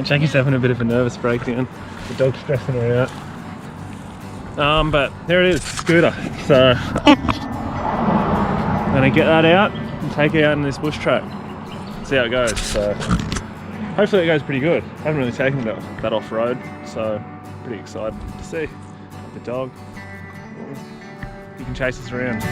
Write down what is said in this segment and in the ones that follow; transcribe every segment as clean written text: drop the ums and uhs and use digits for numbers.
Jackie's having a bit of a nervous breakdown. The dog's stressing her out. But there it is, scooter. So I'm gonna get that out and take it out in this bush track. See how it goes. So hopefully it goes pretty good. Haven't really taken that off road, so pretty excited to see the dog. You can chase us around.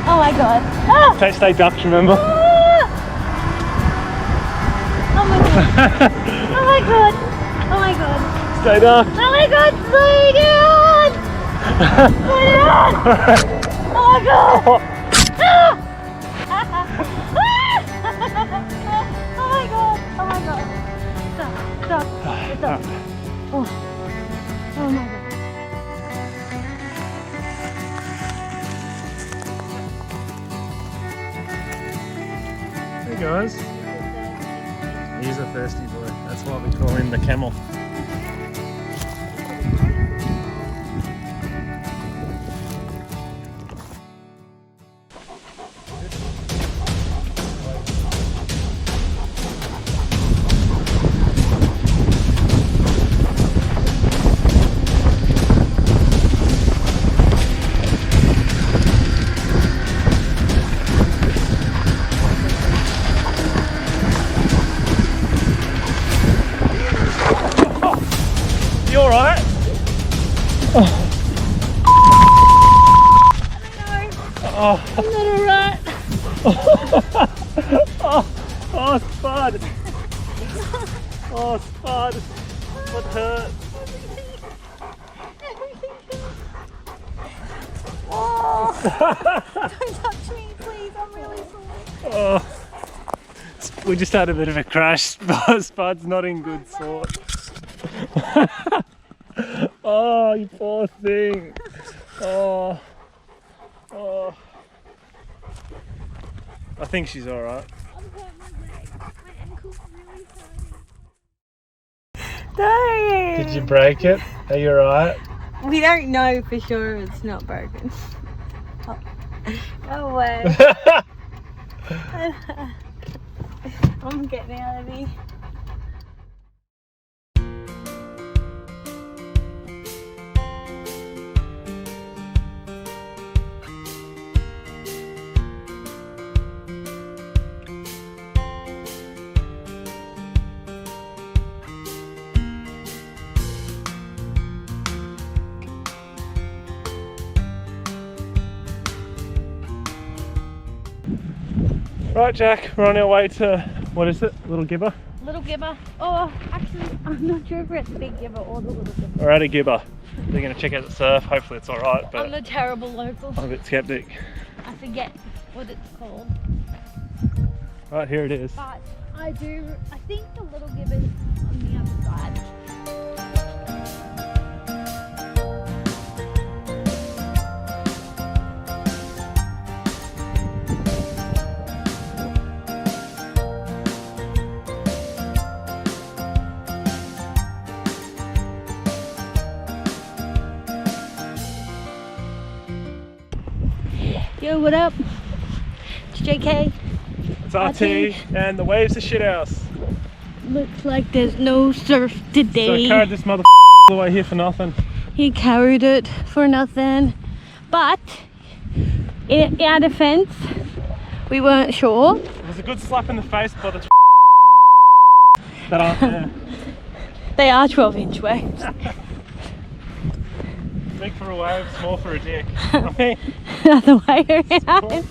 Oh my god. Ah! Take stay ducks, remember? Ah! Oh my god. Oh my god. Oh my god. Stay ducks. Oh my god, stay down! Stay down! Oh my god! Ah! Oh my god. Oh my god. Stop. Stop. Oh. Oh my god. Hey guys. He's a thirsty boy. That's why we call him the camel. You alright? Oh. I'm not alright. Oh, Spud! Oh, Spud! What hurt? Oh. Don't touch me, please. I'm really sorry. Oh. We just had a bit of a crash. Spud's not in good sort. Oh, you poor thing. Oh. Oh. I think she's alright. I'm hurt my leg. My ankle's really hurting. Don't. Did you break it? Are you alright? We don't know for sure if it's not broken. Oh. Go away. I'm getting out of here. Right, Jack, we're on our way to, what is it? Little Gibber? Little Gibber. Oh, actually, I'm not sure if it's Big Gibber or the Little Gibber. We're at a Gibber. We're going to check out the surf. Hopefully it's alright, but I'm a terrible local. I'm a bit skeptic. I forget what it's called. Right, here it is. But I think the Little Gibber's on the other side. Yo, what up? It's JK. It's RT, and the waves are shit house. Looks like there's no surf today. So I carried this mother all the way here for nothing. He carried it for nothing. But, in our defense, we weren't sure. It was a good slap in the face by the that aren't there. They are 12-inch waves. Big for a wave, small for a dick. I mean, Other way around.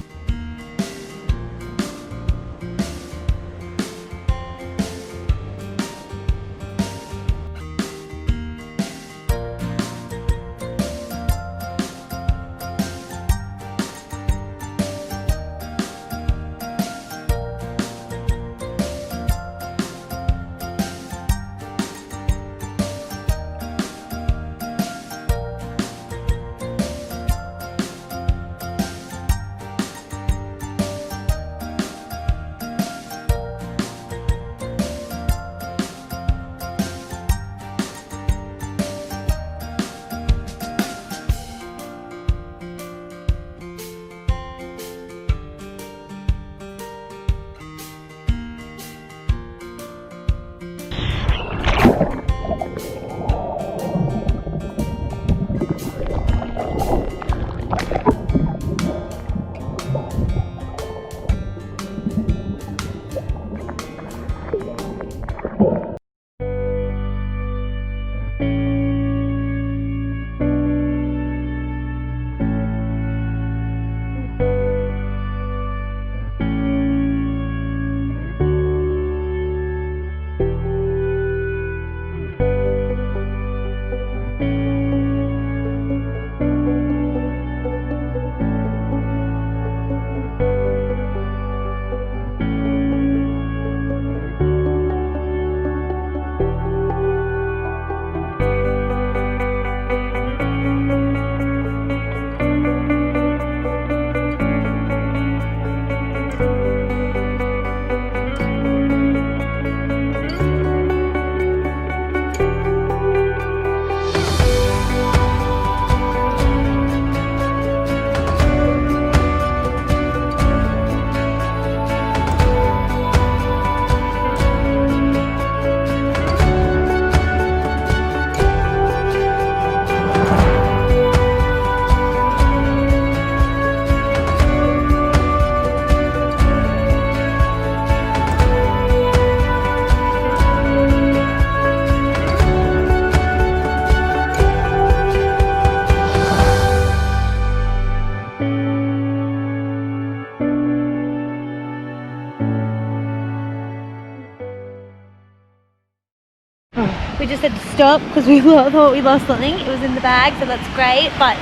We just had to stop because we thought we lost something. It was in the bag, so that's great, but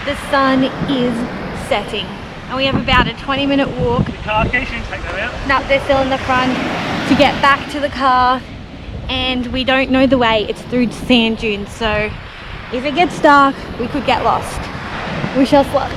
the sun is setting. And we have about a 20-minute walk. The car keys, you can take them out. No, they're still in the front to get back to the car. And we don't know the way. It's through sand dunes, so if it gets dark, we could get lost. Wish us luck.